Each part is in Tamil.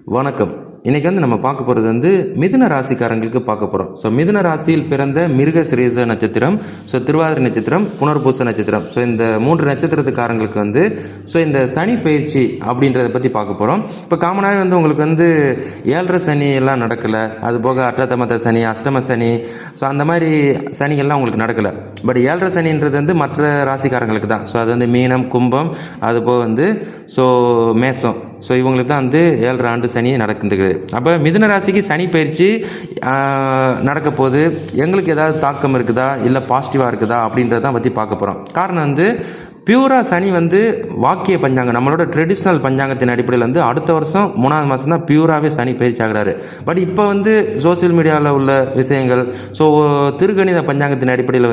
வணக்கம். இன்னைக்கு நம்ம பார்க்க போகிறது மிதுன ராசிக்காரங்களுக்கு பார்க்க போகிறோம். ஸோ மிதுன ராசியில் பிறந்த மிருகசிரீஷ நட்சத்திரம், ஸோ திருவாதிரை நட்சத்திரம், புனர்பூச நட்சத்திரம், ஸோ இந்த 3 நட்சத்திரத்துக்காரங்களுக்கு ஸோ இந்த சனி பயிற்சி அப்படின்றத பற்றி பார்க்க போகிறோம். இப்போ காமனாகவே உங்களுக்கு 7.5 சனி எல்லாம் நடக்கலை, அது போக அட்டத்தமத்த சனி, அஷ்டம சனி, ஸோ அந்த மாதிரி சனிகள்லாம் உங்களுக்கு நடக்கலை. பட் 7.5 சனின்றது மற்ற ராசிக்காரங்களுக்கு தான். ஸோ அது மீனம், கும்பம், அது போக ஸோ மேசம், ஸோ இவங்களுக்கு தான் 7.5 ஆண்டு சனி நடக்குது. அப்போ மிதுன ராசிக்கு சனி பயிற்சி நடக்க போது எங்களுக்கு ஏதாவது தாக்கம் இருக்குதா, இல்லை பாசிட்டிவாக இருக்குதா அப்படின்றத பற்றி பார்க்க போகிறோம். காரணம் பியூராக சனி வாக்கிய பஞ்சாங்கம், நம்மளோட ட்ரெடிஷ்னல் பஞ்சாங்கத்தின் அடிப்படையில் அடுத்த வருஷம் 3ஆவது மாதம் தான் பியூராகவே சனி பயிற்சி ஆகிறாரு. பட் இப்போ சோசியல் மீடியாவில் உள்ள விஷயங்கள், ஸோ திருக்கணித பஞ்சாங்கத்தின் அடிப்படையில்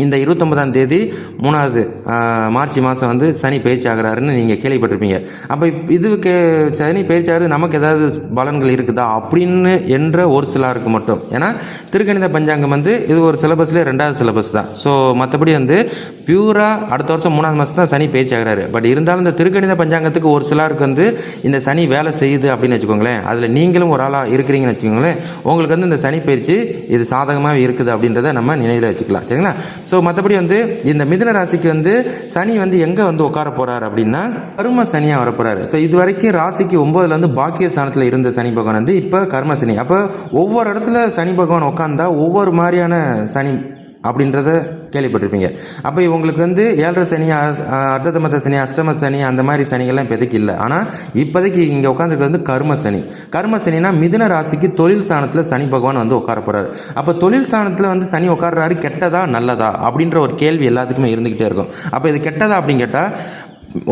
இந்த 29ஆம் தேதி 3வது மார்ச் மாதம் சனி பயிற்சி ஆகிறாருன்னு நீங்கள் கேள்விப்பட்டிருப்பீங்க. அப்போ இதுக்கு சனி பயிற்சி ஆகிறது நமக்கு ஏதாவது பலன்கள் இருக்குதா அப்படின்னு என்ற ஒரு சிலருக்கு மட்டும். ஏன்னா திருக்கணித பஞ்சாங்கம் இது ஒரு சிலபஸ்லேயே 2வது சிலபஸ் தான். ஸோ மற்றபடி பியூராக அடுத்த வருஷம் 3ஆவது மாதம் தான் சனி பயிற்சி ஆகிறாரு. பட் இருந்தாலும் இந்த திருக்கணித பஞ்சாங்கத்துக்கு ஒரு சிலருக்கு இந்த சனி வேலை செய்யுது அப்படின்னு வச்சுக்கோங்களேன். அதில் நீங்களும் ஒரு ஆளாக இருக்கிறீங்கன்னு வச்சுக்கோங்களேன். உங்களுக்கு இந்த சனி பயிற்சி இது சாதகமாக இருக்குது அப்படின்றத நம்ம நினைவில் வச்சுக்கலாம். சரிங்களா? ஸோ மற்றபடி இந்த மிதுன ராசிக்கு சனி எங்கே உட்கார போகிறார் அப்படின்னா கர்ம சனியாக வர போகிறாரு. ஸோ இது வரைக்கும் ராசிக்கு 9ல் பாக்கிய ஸ்தானத்தில் இருந்த சனி பகவான் இப்போ கர்ம சனி. அப்போ ஒவ்வொரு இடத்துல சனி பகவான் உட்காந்தா ஒவ்வொரு மாதிரியான சனி அப்படின்றத கேள்விப்பட்டிருப்பீங்க. அப்போ இவங்களுக்கு 7.5 சனி, அர்த்தமத்த சனி, அஷ்டம சனி, அந்த மாதிரி சனிகள்லாம் இப்போதைக்கு இல்லை. ஆனால் இப்போதைக்கு இங்கே உட்காந்துருக்கு கர்ம சனி. கர்ம சனினா மிதுன ராசிக்கு தொழில் ஸ்தானத்தில் சனி பகவான் உட்கார போகிறாரு. அப்போ தொழில் ஸ்தானத்தில் சனி உட்கார்றாரு, கெட்டதா நல்லதா அப்படின்ற ஒரு கேள்வி எல்லாத்துக்குமே இருந்துக்கிட்டே இருக்கும். அப்போ இது கெட்டதா அப்படின்னு கேட்டால்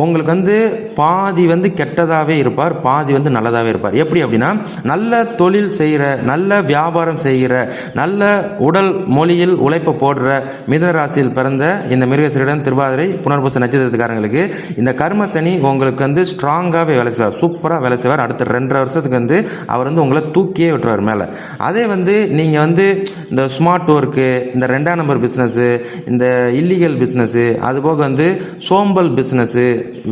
உங்களுக்கு பாதி கெட்டதாகவே இருப்பார், பாதி நல்லதாகவே இருப்பார். எப்படி அப்படின்னா நல்ல தொழில் செய்கிற, நல்ல வியாபாரம் செய்கிற, நல்ல உடல் மொழியில் உழைப்பை போடுற மிதுன ராசியில் பிறந்த இந்த மிருகசீரிடம், திருவாதிரை, புனர்பூச நட்சத்திரத்துக்காரங்களுக்கு இந்த கர்ம சனி உங்களுக்கு ஸ்ட்ராங்காகவே வேலை செய்வார், சூப்பராக வேலை செய்வார். அடுத்த 2.5 வருஷத்துக்கு அவர் உங்களை தூக்கியே விட்டுருவார் மேலே. அதே நீங்கள் இந்த ஸ்மார்ட் ஒர்க்கு, இந்த 2ஆம் நம்பர் பிஸ்னஸ்ஸு, இந்த இல்லீகல் பிஸ்னஸ்ஸு, அதுபோக சோம்பல் பிஸ்னஸ்ஸு,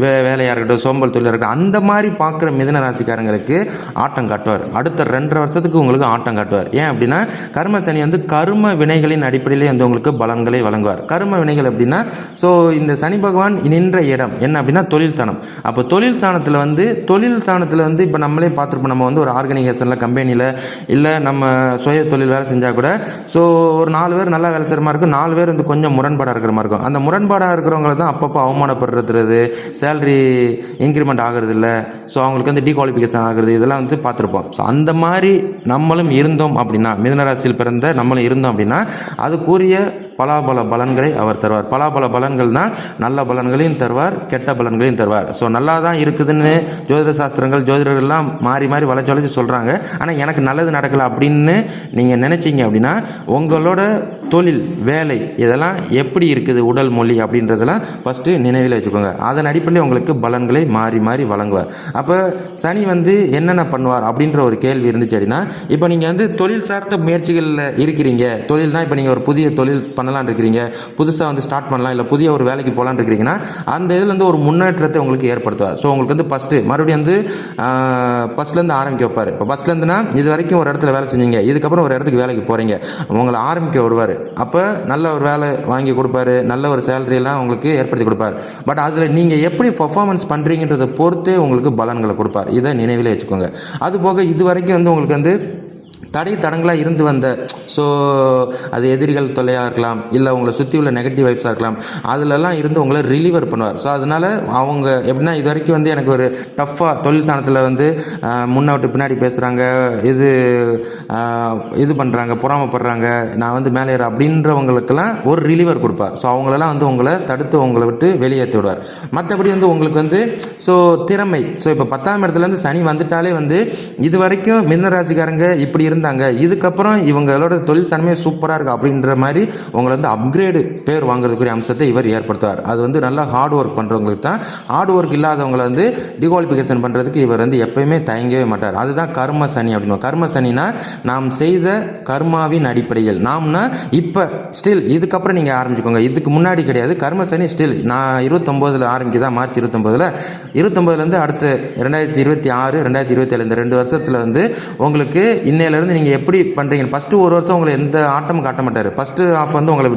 வேலையாக இருக்கட்டும், சோம்பல் தொழிலாக இருக்கட்டும், அந்த மாதிரி பார்க்குற மிதுன ராசிக்காரங்களுக்கு ஆட்டம் காட்டுவார். அடுத்த 2.5 வருஷத்துக்கு உங்களுக்கு ஆட்டம் காட்டுவார். ஏன் அப்படின்னா கர்ம சனி கர்ம வினைகளின் அடிப்படையிலே உங்களுக்கு பலன்களை வழங்குவார். கர்ம வினைகள் அப்படின்னா ஸோ இந்த சனி பகவான் நின்ற இடம் என்ன அப்படின்னா தொழில் ஸ்தானம். அப்போ தொழில் ஸ்தானத்தில் இப்போ நம்மளே பார்த்துருப்போம். நம்ம ஒரு ஆர்கனைசேஷனில், கம்பெனியில், இல்லை நம்ம சுய தொழில் வேலை செஞ்சால் கூட ஸோ ஒரு 4 பேர் நல்லா வேலை செய்கிற மாதிரி இருக்கும், 4 பேர் கொஞ்சம் முரண்பாடாக இருக்கிற மாதிரி இருக்கும். அந்த முரண்பாடாக இருக்கிறவங்கள தான் அப்பப்போ அவமானப்படுறது, சேலரி இன்க்ரிமெண்ட் ஆகிறது இல்லை, ஸோ அவங்களுக்கு டீகுவாலிஃபிகேஷன் ஆகுறது, இதெல்லாம் பார்த்துருப்போம். ஸோ அந்த மாதிரி நம்மளும் இருந்தோம் அப்படின்னா, மிதுனராசியில் பிறந்த நம்மளும் இருந்தோம் அப்படின்னா அதுக்குரிய பலாபல பலன்களை அவர் தருவார். பலாபல பலன்கள்னால் நல்ல பலன்களையும் தருவார், கெட்ட பலன்களையும் தருவார். ஸோ நல்லா தான் இருக்குதுன்னு ஜோதிட சாஸ்திரங்கள், ஜோதிடர்கள்லாம் மாறி மாறி வளைச்சு சொல்கிறாங்க. ஆனால் எனக்கு நல்லது நடக்கலை அப்படின்னு நீங்கள் நினச்சிங்க அப்படின்னா உங்களோட தொழில், வேலை, இதெல்லாம் எப்படி இருக்குது, உடல் மொழி அப்படின்றதெல்லாம் ஃபஸ்ட்டு நினைவில் வச்சுக்கோங்க. அதன் அடிப்படையில் உங்களுக்கு பலன்களை மாறி மாறி வழங்குவார். அப்போ சனி என்னென்ன பண்ணுவார் அப்படின்ற ஒரு கேள்வி இருந்துச்சு அப்படின்னா, இப்போ நீங்கள் தொழில் சார்ந்த முயற்சிகளில் இருக்கிறீங்க. தொழில்னால் இப்போ நீங்கள் ஒரு புதிய தொழில் பண்ணலான் இருக்கிறீங்க, புதுசாக ஸ்டார்ட் பண்ணலாம், இல்லை புதிய ஒரு வேலைக்கு போகலான் இருக்கிறீங்கன்னா அந்த இதில் ஒரு முன்னேற்றத்தை உங்களுக்கு ஏற்படுத்துவார். ஸோ உங்களுக்கு ஃபஸ்ட்டு மறுபடியும் ஃபஸ்ட்லேருந்து ஆரம்பிக்க வைப்பார். இப்போ ஃபஸ்ட்லேருந்துனா இது வரைக்கும் ஒரு இடத்துல வேலை செஞ்சீங்க, இதுக்கப்புறம் ஒரு இடத்துக்கு வேலைக்கு போகிறீங்க, உங்களை ஆரம்பிக்க விடுவார். அப்போ நல்ல ஒரு வேலை வாங்கி கொடுப்பாரு, நல்ல ஒரு சேலரியெல்லாம் உங்களுக்கு ஏற்படுத்தி கொடுப்பார். பட் அதில் நீங்கள் எப்படி பர்ஃபார்மன்ஸ் பண்ணுறீங்கன்றதை பொறுத்தே உங்களுக்கு பலன்களை கொடுப்பார். இதை நினைவிலே வச்சுக்கோங்க. அதுபோக இது வரைக்கும் உங்களுக்கு தடங்களாக இருந்து வந்த, ஸோ அது எதிரிகள் தொல்லையாக இருக்கலாம், இல்லை உங்களை சுற்றி உள்ள நெகட்டிவ் வைப்ஸாக இருக்கலாம், அதிலெல்லாம் இருந்து உங்களை ரிலீவர் பண்ணுவார். ஸோ அதனால் அவங்க எப்படின்னா இது வரைக்கும் எனக்கு ஒரு டஃப்பாக தொழில் ஸ்தானத்தில் முன்ன விட்டு பின்னாடி பேசுகிறாங்க, இது பண்ணுறாங்க, பொறாமப்படுறாங்க, நான் மேலே ஏற அப்படின்றவங்களுக்கெல்லாம் ஒரு ரிலீவர் கொடுப்பார். ஸோ அவங்களெல்லாம் உங்களை தடுத்து உங்களை விட்டு வெளியேற்றி விடுவார். மற்றபடி உங்களுக்கு ஸோ திறமை, ஸோ இப்போ 10ஆம் இடத்துலேருந்து சனி வந்துட்டாலே இது வரைக்கும் மிதுன ராசிக்காரங்க இப்படி இருந்து இருந்தாங்க, இதுக்கப்புறம் இவங்களோட தொழில் தன்மையை சூப்பராக இருக்குது அப்படின்ற மாதிரி உங்களை வந்து அப்கிரேடு பேர் வாங்குறதுக்குரிய அம்சத்தை இவர் ஏற்படுத்துவார். அது வந்து நல்லா ஹார்ட் ஒர்க் பண்ணுறவங்களுக்கு தான். ஹார்ட் ஒர்க் இல்லாதவங்களை வந்து டிகுவாலிஃபிகேஷன் பண்ணுறதுக்கு இவர் வந்து எப்பயுமே தயங்கவே மாட்டார். அதுதான் கர்ம சனி அப்படின்னு. கர்ம சனினா நாம் செய்த கர்மாவின் அடிப்படையில் நாம்னா இப்போ ஸ்டில் இதுக்கப்புறம் நீங்கள் ஆரம்பிச்சுக்கோங்க, இதுக்கு முன்னாடி கிடையாது. கர்ம சனி ஸ்டில் நான் 29 ஆரம்பிக்குதான், மார்ச் 29 அடுத்து 2026 2027 இந்த 2 வருஷத்தில் வந்து உங்களுக்கு இன்னையிலேருந்து நீங்கள் எப்படி பண்ணுறீங்க. ஃபஸ்ட்டு ஒரு வருஷம் உங்களை எந்த ஆட்டமும் காட்ட மாட்டார். ஃபஸ்ட்டு ஹாஃப் வந்து உங்களை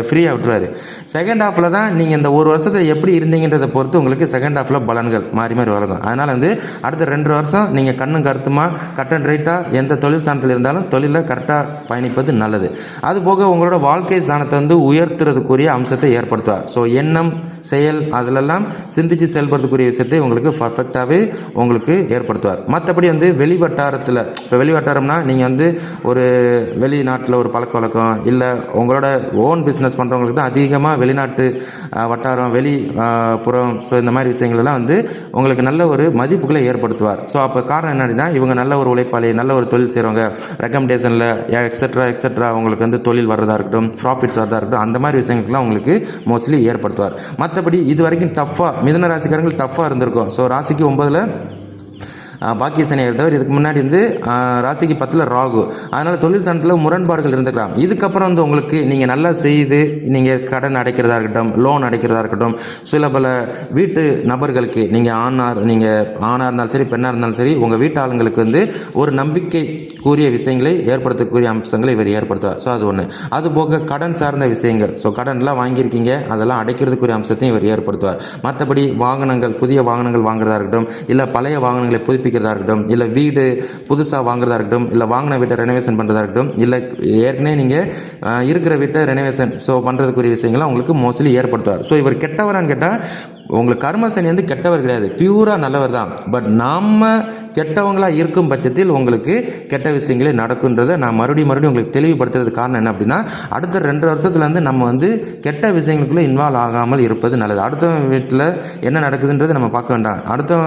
ஃப்ரீயாக விட்டுருவார். செகண்ட் ஹாஃபில் தான் நீங்கள் இந்த ஒரு வருஷத்தில் எப்படி இருந்தீங்கன்றதை பொறுத்து உங்களுக்கு செகண்ட் ஹாஃபில் பலன்கள் மாறி மாறி வழங்கும். அதனால் வந்து அடுத்த 2 வருஷம் நீங்கள் கண்ணும் கருத்துமாக கட் அண்ட் ரைட்டாக எந்த தொழில் ஸ்தானத்தில் இருந்தாலும் தொழிலில் கரெக்டாக பயணிப்பது நல்லது. அதுபோக உங்களோட வாழ்க்கை ஸ்தானத்தை வந்து உயர்த்துறதுக்குரிய அம்சத்தை ஏற்படுத்துவார். ஸோ எண்ணம் செயல் அதிலெல்லாம் சிந்திச்சு செயல்படுறதுக்குரிய விஷயத்தை உங்களுக்கு பர்ஃபெக்டாகவே உங்களுக்கு ஏற்படுத்துவார். மற்றபடி வந்து வெளி வட்டாரத்தில், இப்போ வெளி வட்டாரம்னா நீங்கள் வந்து ஒரு வெளிநாட்டில் ஒரு பழக்க வழக்கம் இல்லை உங்களோட ஓன் பிஸ்னஸ் பண்ணுறவங்களுக்கு தான் அதிகமாக வெளிநாட்டு வட்டாரம் வெளி புறம் ஸோ இந்த மாதிரி விஷயங்கள்லாம் வந்து உங்களுக்கு நல்ல ஒரு மதிப்புகளை ஏற்படுத்துவார். ஸோ அப்போ காரணம் என்னன்னா இவங்க நல்ல ஒரு உழைப்பாளி, நல்ல ஒரு தொழில் செய்கிறவங்க, ரெக்கமெண்டேஷனில் எக்ஸெட்ரா உங்களுக்கு வந்து தொழில் வர்றதா இருக்கட்டும், ப்ராஃபிட்ஸ் வரதா இருக்கட்டும், அந்த மாதிரி விஷயங்களுக்குலாம் உங்களுக்கு மோஸ்ட்லி ஏற்படுத்துவார். மற்றபடி இது வரைக்கும் டஃப்பாக மிதுன ராசிக்காரங்கள் டஃப்பாக இருந்திருக்கும். ஸோ ராசிக்கு 9 பாக்கிய சனியை தவிர இதுக்கு முன்னாடி வந்து ராசிக்கு 10 ராகு. அதனால் தொழில் ஸ்தானத்தில் முரண்பாடுகள் இருந்துக்கலாம். இதுக்கப்புறம் வந்து உங்களுக்கு நீங்கள் நல்லா செய்து நீங்கள் கடன் அடைக்கிறதா இருக்கட்டும், லோன் அடைக்கிறதா இருக்கட்டும், சில பல வீட்டு நபர்களுக்கு நீங்கள் ஆணாக இருந்தாலும் சரி பெண்ணாக இருந்தாலும் சரி உங்கள் வீட்டு ஆளுங்களுக்கு வந்து ஒரு நம்பிக்கைக்குரிய விஷயங்களை ஏற்படுத்தக்கூடிய அம்சங்களை இவர் ஏற்படுத்துவார். ஸோ அது ஒன்று. அதுபோக கடன் சார்ந்த விஷயங்கள், ஸோ கடன்லாம் வாங்கியிருக்கீங்க அதெல்லாம் அடைக்கிறதுக்குரிய அம்சத்தையும் இவர் ஏற்படுத்துவார். மற்றபடி வாகனங்கள், புதிய வாகனங்கள் வாங்குறதா இருக்கட்டும், இல்லை பழைய வாகனங்களை புதுப்பிக்கிறதா இருக்கட்டும், இல்லை வீடு புதுசாக வாங்குறதா இருக்கட்டும், இல்லை வாங்கின வீட்டை ரெனோவேஷன் பண்ணுறதா இருக்கட்டும், இல்லை ஏற்கனவே நீங்கள் இருக்கிற வீட்டை ரெனோவேஷன் ஸோ பண்ணுறதுக்குரிய விஷயங்கள்லாம் உங்களுக்கு மோஸ்ட்லி ஏற்படுத்துவார். ஸோ இவர் கெட்டவரான்னு கேட்டால் உங்களுக்கு கர்மசனி வந்து கெட்டவர் கிடையாது, பியூராக நல்லவர் தான். பட் நம்ம கெட்டவங்களாக இருக்கும் பட்சத்தில் உங்களுக்கு கெட்ட விஷயங்களே நடக்குன்றதை நான் மறுபடியும் உங்களுக்கு தெளிவுபடுத்துறது காரணம் என்ன அப்படின்னா, அடுத்த 2 வருஷத்துலேருந்து நம்ம வந்து கெட்ட விஷயங்களுக்குள்ளே இன்வால்வ் ஆகாமல் இருப்பது நல்லது. அடுத்த வீட்டில் என்ன நடக்குதுன்றதை நம்ம பார்க்க வேண்டாம், அடுத்த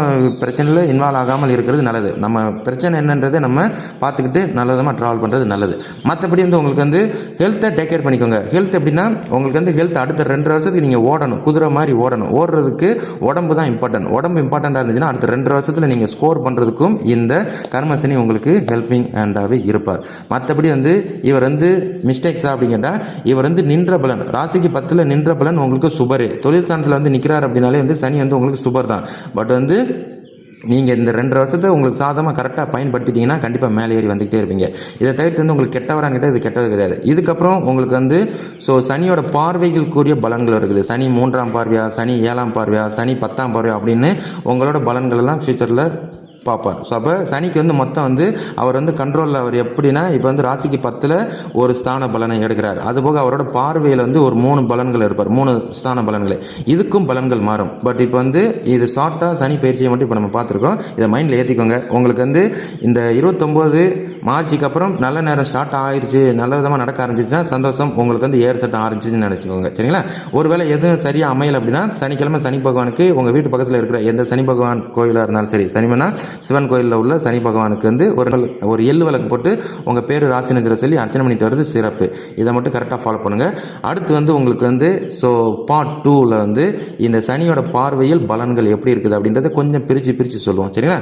பிரச்சனையில் இன்வால்வ் ஆகாமல் இருக்கிறது நல்லது. நம்ம பிரச்சனை என்னன்றதை நம்ம பார்த்துக்கிட்டு நல்லதாக ட்ராவல் பண்ணுறது நல்லது. மற்றபடி வந்து உங்களுக்கு வந்து ஹெல்த்தை டேக் கேர் பண்ணிக்கோங்க. ஹெல்த் எப்படின்னா உங்களுக்கு வந்து ஹெல்த் அடுத்த 2 வருஷத்துக்கு நீங்கள் ஓடணும், குதிரை மாதிரி ஓடணும். ஓடுறதுக்கு உடம்பு தான் இம்பார்ட்டன்ட். உடம்பு இம்பார்ட்டண்ட்டாக இருந்துச்சுன்னா அடுத்த 2 வருஷத்தில் நீங்கள் ஸ்கோர் பண்ணுறதுக்கும் இந்த கர்மசனி உங்களுக்கு ஹெல்பிங் ஹேண்டாகவே இருப்பார். மற்றபடி வந்து இவர் வந்து மிஸ்டேக்ஸா அப்படிங்கிட்டா இவர் வந்து நின்ற பலன், ராசிக்கு 10 நின்ற பலன் உங்களுக்கு சுபரே. தொழில் ஸ்தானத்தில் வந்து நிற்கிறார் அப்படின்னாலே வந்து சனி வந்து உங்களுக்கு சுபர் தான். பட் வந்து நீங்கள் இந்த 2 வருஷத்தை உங்களுக்கு சாதமாக கரெக்டாக பயன்படுத்திட்டீங்கன்னா கண்டிப்பாக மேலே ஏறி வந்துகிட்டே இருப்பீங்க. இதை தவிர்த்து வந்து உங்களுக்கு கெட்டவராங்கிட்ட இது கெட்டது கிடையாது. இதுக்கப்புறம் உங்களுக்கு வந்து ஸோ சனியோட பார்வைகளுக்குரிய பலன்கள் இருக்குது. சனி 3ஆம் பார்வையா, சனி 7ஆம் பார்வையா, சனி 10ஆம் பார்வையா அப்படின்னு உங்களோட பலன்கள் எல்லாம் ஃபியூச்சரில் பார்ப்பார். ஸோ அப்போ சனிக்கு வந்து மொத்தம் வந்து அவர் வந்து கண்ட்ரோலில் அவர் எப்படின்னா இப்போ வந்து ராசிக்கு 10 ஒரு ஸ்தான பலனை எடுக்கிறார். அதுபோக அவரோட பார்வையில் வந்து ஒரு 3 பலன்கள் இருப்பார், 3 ஸ்தான பலன்கள். இதுக்கும் பலன்கள் மாறும். பட் இப்போ வந்து இது ஷார்ட்டாக சனி பயிற்சியை மட்டும் இப்போ நம்ம பார்த்துருக்கோம். இதை மைண்டில் ஏற்றிக்கோங்க. உங்களுக்கு வந்து இந்த 29 மார்ச்சுக்கு அப்புறம் நல்ல நேரம் ஸ்டார்ட் ஆகிடுச்சு, நல்ல விதமாக நடக்க ஆரம்பிச்சிச்சுன்னா சந்தோஷம். உங்களுக்கு வந்து ஏர் சட்டம் ஆரம்பிச்சிச்சுன்னு நினச்சிக்கோங்க. சரிங்களா? ஒருவேளை எதுவும் சரியாக அமையலை அப்படின்னா சனிக்கிழமை சனி பகவானுக்கு உங்கள் வீட்டு பக்கத்தில் இருக்கிற எந்த சனி பகவான் கோயிலாக இருந்தாலும் சரி, சனிமனா சிவன் கோயிலில் உள்ள சனி பகவானுக்கு வந்து ஒரு எள்ளு விளக்கு போட்டு உங்கள் பேர் ராசி நட்சத்திரம் சொல்லி அர்ச்சனை பண்ணிட்டு வருது சிறப்பு. இதை மட்டும் கரெக்டாக ஃபாலோ பண்ணுங்கள். அடுத்து வந்து உங்களுக்கு வந்து ஸோ பார்ட் 2ல் வந்து இந்த சனியோட பார்வையில் பலன்கள் எப்படி இருக்குது அப்படின்றத கொஞ்சம் பிரித்து சொல்லுவோம். சரிங்களா?